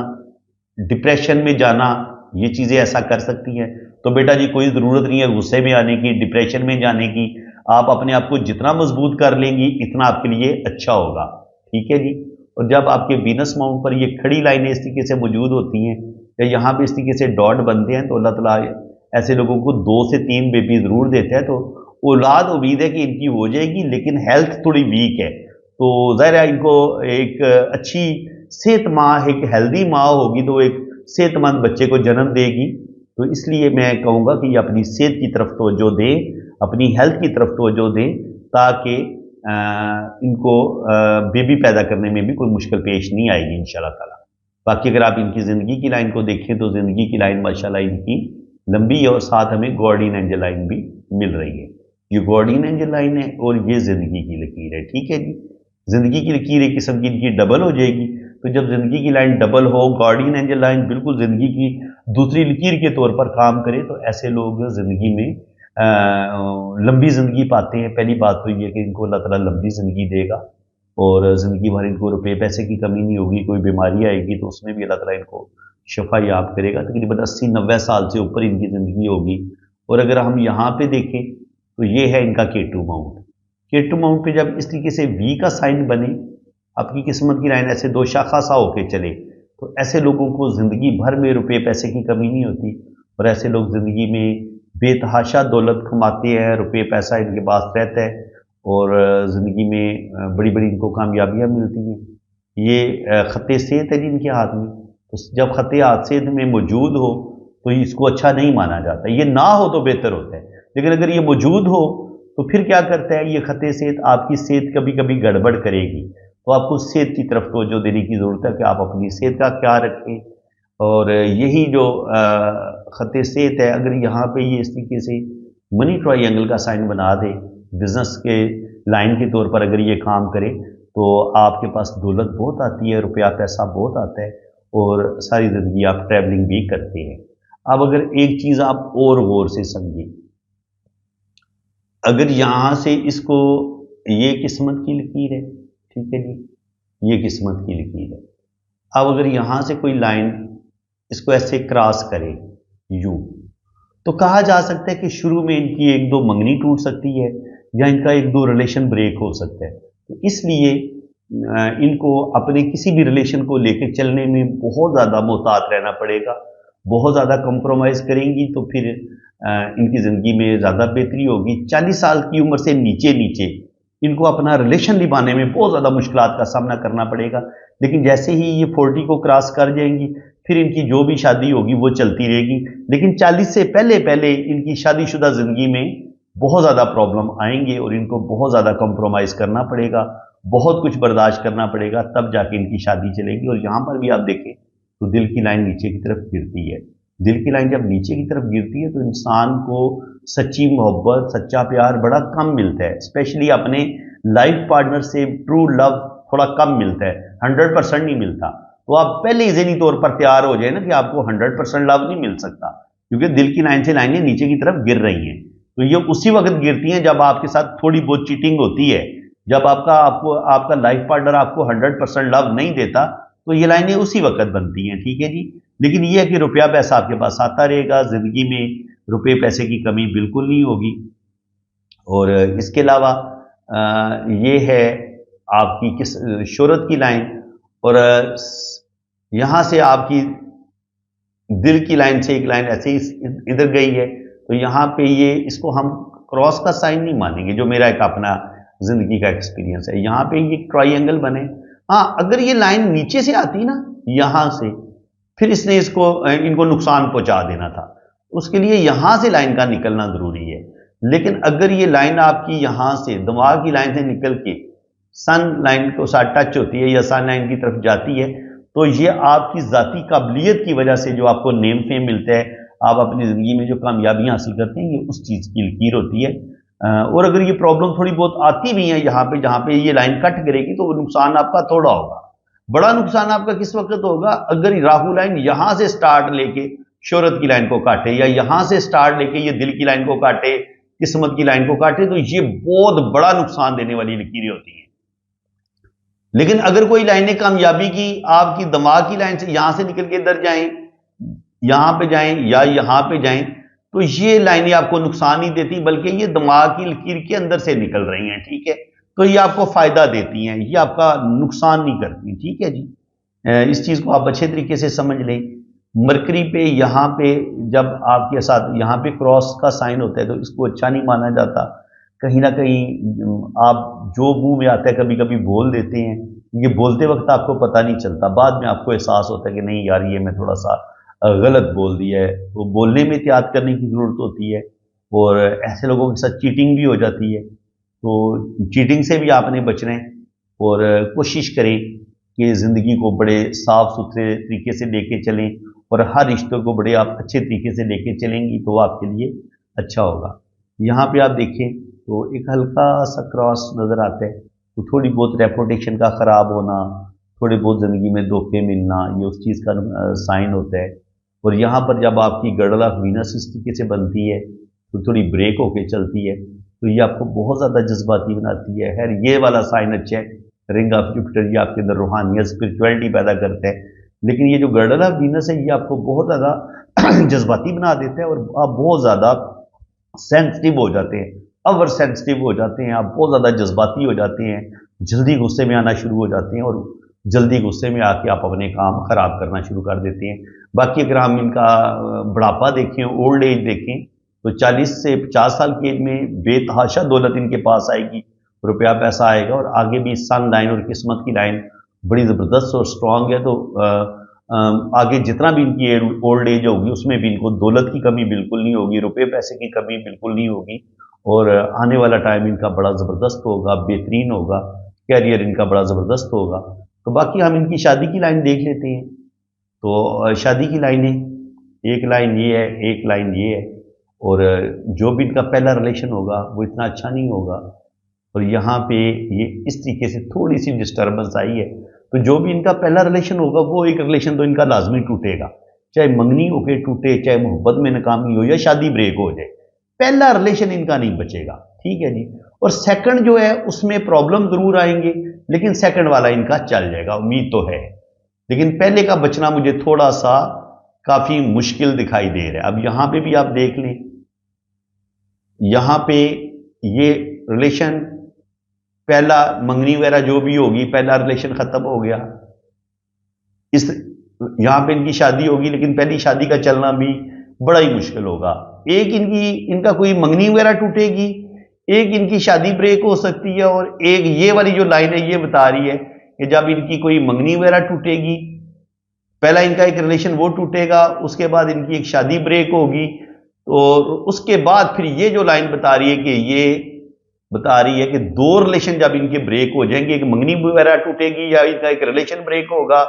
डिप्रेशन में जाना, ये चीज़ें ऐसा कर सकती हैं। तो बेटा जी कोई ज़रूरत नहीं है गुस्से में आने की, डिप्रेशन में जाने की। आप अपने आप को जितना मजबूत कर लेंगी इतना आपके लिए अच्छा होगा। ठीक है जी। और जब आपके वीनस माउंट पर ये खड़ी लाइनें इस तरीके से मौजूद होती हैं या यहाँ पे इस तरीके से डॉट बनते हैं तो अल्लाह ताला ऐसे लोगों को 2 से 3 बेबी ज़रूर देता है। तो औलाद उम्मीद है कि इनकी हो जाएगी, लेकिन हेल्थ थोड़ी वीक है। तो ज़ाहिर है इनको एक अच्छी सेहत माँ, एक हेल्दी माँ होगी तो एक सेहतमंद बच्चे को जन्म देगी। तो इसलिए मैं कहूँगा कि ये अपनी सेहत की तरफ तवज्जो दें, अपनी हेल्थ की तरफ तवज्जो दें, ताकि इनको बेबी पैदा करने में भी कोई मुश्किल पेश नहीं आएगी इंशाल्लाह ताला। बाकी अगर आप इनकी ज़िंदगी की लाइन को देखें तो ज़िंदगी की लाइन माशाल्लाह इनकी लंबी है और साथ हमें गार्डियन एंजल लाइन भी मिल रही है। ये गार्डियन एंजल लाइन है और ये ज़िंदगी की लकीर है। ठीक है जी। ज़िंदगी की लकीर एक किस्म की इनकी डबल हो जाएगी। तो जब ज़िंदगी की लाइन डबल हो, गार्डियन एंजल लाइन बिल्कुल ज़िंदगी की दूसरी लकीर के तौर पर काम करे, तो ऐसे लोग ज़िंदगी में लंबी ज़िंदगी पाते हैं। पहली बात तो ये कि इनको अल्लाह ताला लंबी ज़िंदगी देगा और ज़िंदगी भर इनको रुपये पैसे की कमी नहीं होगी। कोई बीमारी आएगी तो उसमें भी अल्लाह ताला इनको शफा याब करेगा। तकरीबन 80-90 साल से ऊपर इनकी ज़िंदगी होगी। और अगर हम यहाँ पे देखें तो ये है इनका केटू माउंट। केटू माउंट पे जब इस तरीके से वी का साइन बने, आपकी किस्मत की लाइन ऐसे 2 शाखा सा होके चले, तो ऐसे लोगों को ज़िंदगी भर में रुपये पैसे की कमी नहीं होती और ऐसे लोग ज़िंदगी में बेतहाशा दौलत कमाते हैं, रुपये पैसा इनके पास रहता है और ज़िंदगी में बड़ी बड़ी इनको कामयाबियाँ मिलती हैं। ये ख़त सेहत है जी इनके हाथ में। तो जब ख़त हाथ सेहत में मौजूद हो तो इसको अच्छा नहीं माना जाता। ये ना हो तो बेहतर होता है, लेकिन अगर ये मौजूद हो तो फिर क्या करता है, ये ख़त सेहत आपकी सेहत कभी कभी गड़बड़ करेगी। तो आपको सेहत की तरफ तवज्जो देने की ज़रूरत है कि आप अपनी सेहत का ख्याल रखें। और यही जो ख़त सेहत है, अगर यहाँ पे ये इस तरीके से मनी ट्रायंगल का साइन बना दे, बिजनेस के लाइन के तौर पर अगर ये काम करे, तो आपके पास दौलत बहुत आती है, रुपया पैसा बहुत आता है और सारी ज़िंदगी आप ट्रैवलिंग भी करते हैं। अब अगर एक चीज़ आप और गौर से समझें, अगर यहाँ से इसको, ये किस्मत की लकीर है, ठीक है जी, ये किस्मत की लकीर है। अब अगर यहाँ से कोई लाइन इसको ऐसे क्रॉस करे यूं, तो कहा जा सकता है कि शुरू में इनकी 1-2 मंगनी टूट सकती है या इनका 1-2 रिलेशन ब्रेक हो सकता है। तो इसलिए इनको अपने किसी भी रिलेशन को लेकर चलने में बहुत ज़्यादा मोहतात रहना पड़ेगा। बहुत ज़्यादा कंप्रोमाइज़ करेंगी तो फिर इनकी ज़िंदगी में ज़्यादा बेहतरी होगी। 40 साल की उम्र से नीचे नीचे इनको अपना रिलेशन निभाने में बहुत ज़्यादा मुश्किलात का सामना करना पड़ेगा। लेकिन जैसे ही ये 40 को क्रॉस कर जाएंगी, फिर इनकी जो भी शादी होगी वो चलती रहेगी। लेकिन 40 से पहले पहले इनकी शादीशुदा ज़िंदगी में बहुत ज़्यादा प्रॉब्लम आएंगे और इनको बहुत ज़्यादा कंप्रोमाइज़ करना पड़ेगा, बहुत कुछ बर्दाश्त करना पड़ेगा, तब जाके इनकी शादी चलेगी। और यहाँ पर भी आप देखें तो दिल की लाइन नीचे की तरफ गिरती है। दिल की लाइन जब नीचे की तरफ गिरती है तो इंसान को सच्ची मोहब्बत, सच्चा प्यार बड़ा कम मिलता है। स्पेशली अपने लाइफ पार्टनर से ट्रू लव थोड़ा कम मिलता है, 100% नहीं मिलता। तो आप पहले ही ज़हनी तौर पर तैयार हो जाए ना कि आपको 100% लव नहीं मिल सकता, क्योंकि दिल की लाइन से लाइनें नीचे की तरफ गिर रही हैं। तो ये उसी वक्त गिरती हैं जब आपके साथ थोड़ी बहुत चीटिंग होती है, जब आपका लाइफ पार्टनर आपको 100% लव नहीं देता, तो ये लाइनें उसी वक्त बनती हैं। ठीक है जी। लेकिन ये है कि रुपया पैसा आपके पास आता रहेगा, ज़िंदगी में रुपये पैसे की कमी बिल्कुल नहीं होगी। और इसके अलावा ये है आपकी किस शोहरत की लाइन, और यहाँ से आपकी दिल की लाइन से एक लाइन ऐसे ही इधर गई है, तो यहाँ पे ये इसको हम क्रॉस का साइन नहीं मानेंगे, जो मेरा एक अपना जिंदगी का एक्सपीरियंस है। यहाँ पे ये ट्रायंगल बने, हाँ अगर ये लाइन नीचे से आती ना यहाँ से, फिर इसने इनको नुकसान पहुंचा देना था, उसके लिए यहाँ से लाइन का निकलना जरूरी है। लेकिन अगर ये लाइन आपकी यहाँ से दिमाग की लाइन से निकल के सन लाइन को साथ टच होती है या सन लाइन की तरफ जाती है, तो ये आपकी ज़ाती काबिलियत की वजह से जो आपको नेम फेम मिलता है, आप अपनी ज़िंदगी में जो कामयाबियां हासिल करते हैं, ये उस चीज़ की लकीर होती है। और अगर ये प्रॉब्लम थोड़ी बहुत आती भी है यहाँ पे, जहाँ पे ये लाइन कट करेगी, तो नुकसान आपका थोड़ा होगा। बड़ा नुकसान आपका किस वक्त होगा, अगर राहु लाइन यहां से स्टार्ट लेके शोहरत की लाइन को काटे, या यहां से स्टार्ट लेके ये दिल की लाइन को काटे, किस्मत की लाइन को काटे, तो ये बहुत बड़ा नुकसान देने वाली लकीरें होती हैं। लेकिन अगर कोई लाइनें कामयाबी की आपकी दिमाग की लाइन से यहां से निकल के इधर जाएं, यहां पे जाएं या यहां पे जाएं, तो ये लाइनें आपको नुकसान नहीं देती, बल्कि ये दिमाग की लकीर के अंदर से निकल रही हैं, ठीक है। तो ये आपको फायदा देती हैं, ये आपका नुकसान नहीं करती, ठीक है जी। इस चीज को आप अच्छे तरीके से समझ लें। मरकरी पे यहाँ पे जब आपके साथ यहाँ पे क्रॉस का साइन होता है तो इसको अच्छा नहीं माना जाता। कहीं ना कहीं आप जो मुंह में आता है कभी कभी बोल देते हैं, ये बोलते वक्त आपको पता नहीं चलता, बाद में आपको एहसास होता है कि नहीं यार ये मैं थोड़ा सा गलत बोल दिया है। तो बोलने में एहतियात करने की ज़रूरत होती है, और ऐसे लोगों के साथ चीटिंग भी हो जाती है। तो चीटिंग से भी आपने बचना है, और कोशिश करें कि ज़िंदगी को बड़े साफ सुथरे तरीके से लेके चलें, और हर रिश्तों को बड़े आप अच्छे तरीके से लेके चलेंगी तो आपके लिए अच्छा होगा। यहाँ पे आप देखें तो एक हल्का सा क्रॉस नज़र आता है, तो थोड़ी बहुत रेपुटेशन का ख़राब होना, थोड़ी बहुत ज़िंदगी में धोखे मिलना, ये उस चीज़ का साइन होता है। और यहाँ पर जब आपकी गर्डल ऑफ वीनस इस तरीके से बनती है तो थोड़ी ब्रेक होके चलती है, तो ये आपको बहुत ज़्यादा जज्बाती बनाती है। खैर ये वाला साइन अच्छा है, रिंग ऑफ जुपिटर, ये आपके अंदर रूहानियत स्पिरिचुअलिटी पैदा करता है। लेकिन ये जो गर्डल ऑफ वीनस है ये आपको बहुत ज़्यादा जज्बाती बना देता है, और आप बहुत ज़्यादा सेंसिटिव हो जाते हैं, ओवर सेंसिटिव हो जाते हैं, आप बहुत ज़्यादा जज्बाती हो जाते हैं, जल्दी गुस्से में आना शुरू हो जाते हैं, और जल्दी गुस्से में आके आप अपने काम खराब करना शुरू कर देते हैं। बाकी अगर हम इनका बुढ़ापा देखें, ओल्ड एज देखें, तो 40 से 50 साल की एज में बेतहाशा दौलत इनके पास आएगी, रुपया पैसा आएगा, और आगे भी सन लाइन और किस्मत की लाइन बड़ी ज़बरदस्त और स्ट्रांग है। तो आगे जितना भी इनकी ओल्ड एज होगी उसमें भी इनको दौलत की कमी बिल्कुल नहीं होगी, रुपये पैसे की कमी बिल्कुल नहीं होगी, और आने वाला टाइम इनका बड़ा ज़बरदस्त होगा, बेहतरीन होगा, कैरियर इनका बड़ा ज़बरदस्त होगा। तो बाकी हम इनकी शादी की लाइन देख लेते हैं। तो शादी की लाइनें, एक लाइन ये है, एक लाइन ये है, और जो भी इनका पहला रिलेशन होगा वो इतना अच्छा नहीं होगा, और यहाँ पे ये इस तरीके से थोड़ी सी डिस्टर्बेंस आई है। तो जो भी इनका पहला रिलेशन होगा वो एक रिलेशन तो इनका लाजमी टूटेगा, चाहे मंगनी होके टूटे, चाहे मोहब्बत में नाकामी हो, या शादी ब्रेक हो जाए, पहला रिलेशन इनका नहीं बचेगा, ठीक है जी। और सेकंड जो है उसमें प्रॉब्लम जरूर आएंगे, लेकिन सेकंड वाला इनका चल जाएगा, उम्मीद तो है। लेकिन पहले का बचना मुझे थोड़ा सा काफी मुश्किल दिखाई दे रहा है। अब यहां पे भी आप देख लें, यहां पे ये रिलेशन पहला मंगनी वगैरह जो भी होगी, पहला रिलेशन खत्म हो गया, इस यहां पे इनकी शादी होगी, लेकिन पहली शादी का चलना भी बड़ा ही मुश्किल होगा। एक इनका कोई मंगनी वगैरह टूटेगी, एक इनकी शादी ब्रेक हो सकती है, और एक ये वाली जो लाइन है ये बता रही है कि जब इनकी कोई मंगनी वगैरह टूटेगी, पहला इनका एक रिलेशन वो टूटेगा, उसके बाद इनकी एक शादी ब्रेक होगी, तो उसके बाद फिर ये जो लाइन बता रही है कि ये बता रही है कि दो रिलेशन जब इनके ब्रेक हो जाएंगे, एक मंगनी वगैरह टूटेगी या इनका एक रिलेशन ब्रेक होगा,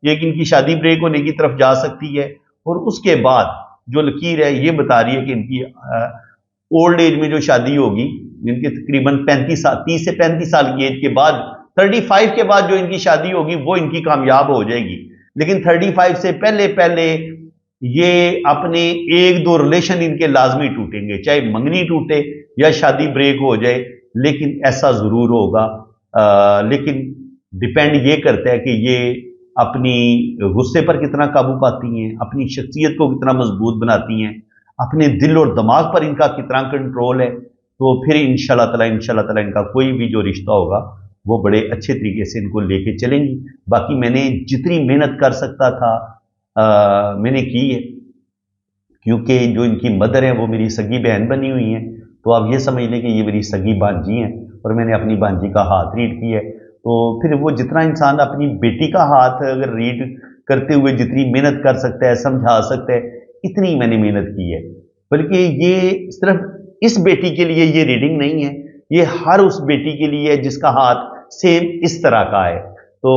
एक इनकी शादी ब्रेक होने की तरफ जा सकती है, और उसके बाद जो लकीर है ये बता रही है कि इनकी ओल्ड एज में जो शादी होगी, इनके तकरीबन 30 से 35 साल की एज के बाद, 35 के बाद जो इनकी शादी होगी वो इनकी कामयाब हो जाएगी। लेकिन 35 से पहले पहले ये अपने एक दो रिलेशन इनके लाजमी टूटेंगे, चाहे मंगनी टूटे या शादी ब्रेक हो जाए, लेकिन ऐसा जरूर होगा। लेकिन डिपेंड ये करता है कि ये अपनी गुस्से पर कितना काबू पाती हैं, अपनी शख्सियत को कितना मजबूत बनाती हैं, अपने दिल और दिमाग पर इनका कितना कंट्रोल है। तो फिर इंशाल्लाह ताला इनका कोई भी जो रिश्ता होगा वो बड़े अच्छे तरीके से इनको लेके चलेंगी। बाकी मैंने जितनी मेहनत कर सकता था मैंने की है, क्योंकि जो इनकी मदर है वो मेरी सगी बहन बनी हुई हैं, तो आप ये समझ लें कि ये मेरी सगी भांजी हैं, और मैंने अपनी भांजी का हाथ रीड किया है। तो फिर वो जितना इंसान अपनी बेटी का हाथ अगर रीड करते हुए जितनी मेहनत कर सकता है, समझा सकता है, इतनी मैंने मेहनत की है। बल्कि ये सिर्फ इस बेटी के लिए ये रीडिंग नहीं है, ये हर उस बेटी के लिए है जिसका हाथ सेम इस तरह का है। तो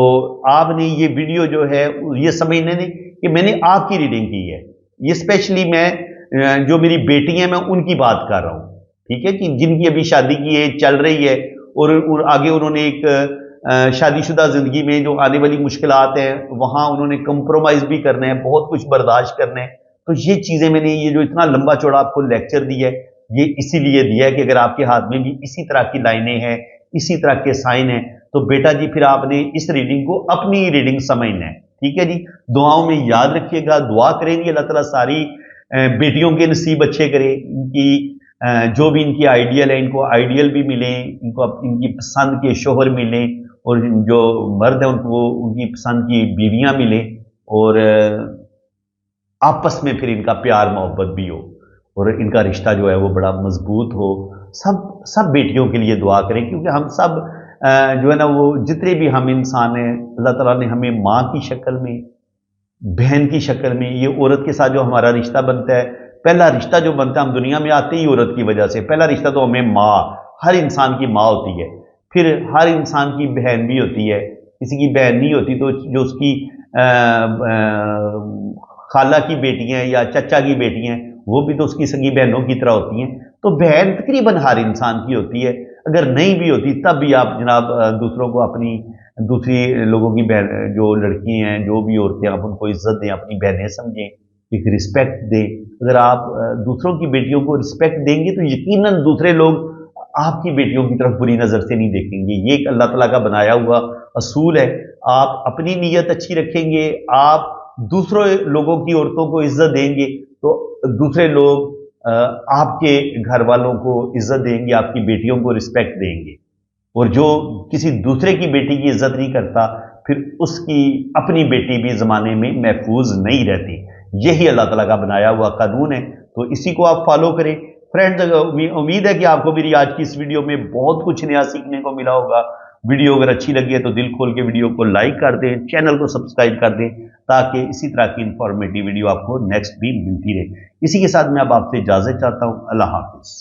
आपने ये वीडियो जो है ये समझने नहीं कि मैंने आपकी रीडिंग की है, ये स्पेशली मैं जो मेरी बेटी है मैं उनकी बात कर रहा हूँ, ठीक है, कि जिनकी अभी शादी की एज चल रही है, और आगे उन्होंने एक शादीशुदा ज़िंदगी में जो आने वाली मुश्किलात हैं वहाँ उन्होंने कंप्रोमाइज़ भी करना है, बहुत कुछ बर्दाश्त करना है। तो ये चीज़ें मैंने ये जो इतना लंबा चौड़ा आपको लेक्चर दिया है, ये इसीलिए दिया है कि अगर आपके हाथ में भी इसी तरह की लाइनें हैं, इसी तरह के साइन हैं, तो बेटा जी फिर आपने इस रीडिंग को अपनी रीडिंग समझना है। ठीक है जी, दुआओं में याद रखिएगा, दुआ करेंगे अल्लाह ताला सारी बेटियों के नसीब अच्छे करे, इनकी जो भी इनकी आइडियल है इनको आइडियल भी मिले, इनको इनकी पसंद के शोहर मिले, और जो मर्द है उनको उनकी पसंद की बीवियां मिले, और आपस में फिर इनका प्यार मोहब्बत भी हो और इनका रिश्ता जो है वो बड़ा मजबूत हो। सब बेटियों के लिए दुआ करें, क्योंकि हम सब जो है ना वो जितने भी हम इंसान हैं, अल्लाह ताला ने हमें माँ की शक्ल में, बहन की शक्ल में, ये औरत के साथ जो हमारा रिश्ता बनता है, पहला रिश्ता जो बनता है हम दुनिया में आते ही औरत की वजह से, पहला रिश्ता तो हमें माँ, हर इंसान की माँ होती है, फिर हर इंसान की बहन भी होती है, किसी की बहन नहीं होती तो जो उसकी खाला की बेटियां या चचा की बेटियां वो भी तो उसकी सगी बहनों की तरह होती हैं। तो बहन तकरीबन हर इंसान की होती है, अगर नहीं भी होती तब भी आप जनाब दूसरों को अपनी दूसरी लोगों की बहन, जो लड़की हैं, जो भी औरतें, आप उनको इज्जत दें, अपनी बहनें समझें, एक रिस्पेक्ट दें। अगर आप दूसरों की बेटियों को रिस्पेक्ट देंगे तो यकीनन दूसरे लोग आपकी बेटियों की तरफ बुरी नज़र से नहीं देखेंगे। ये एक अल्लाह ताला का बनाया हुआ असूल है। आप अपनी नीयत अच्छी रखेंगे, आप दूसरों लोगों की औरतों को इज्जत देंगे, तो दूसरे लोग आपके घर वालों को इज्जत देंगे, आपकी बेटियों को रिस्पेक्ट देंगे। और जो किसी दूसरे की बेटी की इज्जत नहीं करता, फिर उसकी अपनी बेटी भी ज़माने में महफूज नहीं रहती। यही अल्लाह ताला का बनाया हुआ कानून है, तो इसी को आप फॉलो करें। फ्रेंड्स, उम्मीद है कि आपको मेरी आज की इस वीडियो में बहुत कुछ नया सीखने को मिला होगा। वीडियो अगर अच्छी लगी है तो दिल खोल के वीडियो को लाइक कर दें, चैनल को सब्सक्राइब कर दें, ताकि इसी तरह की इंफॉर्मेटिव वीडियो आपको नेक्स्ट भी मिलती रहे। इसी के साथ मैं अब आपसे इजाज़त चाहता हूँ। अल्लाह हाफिज़।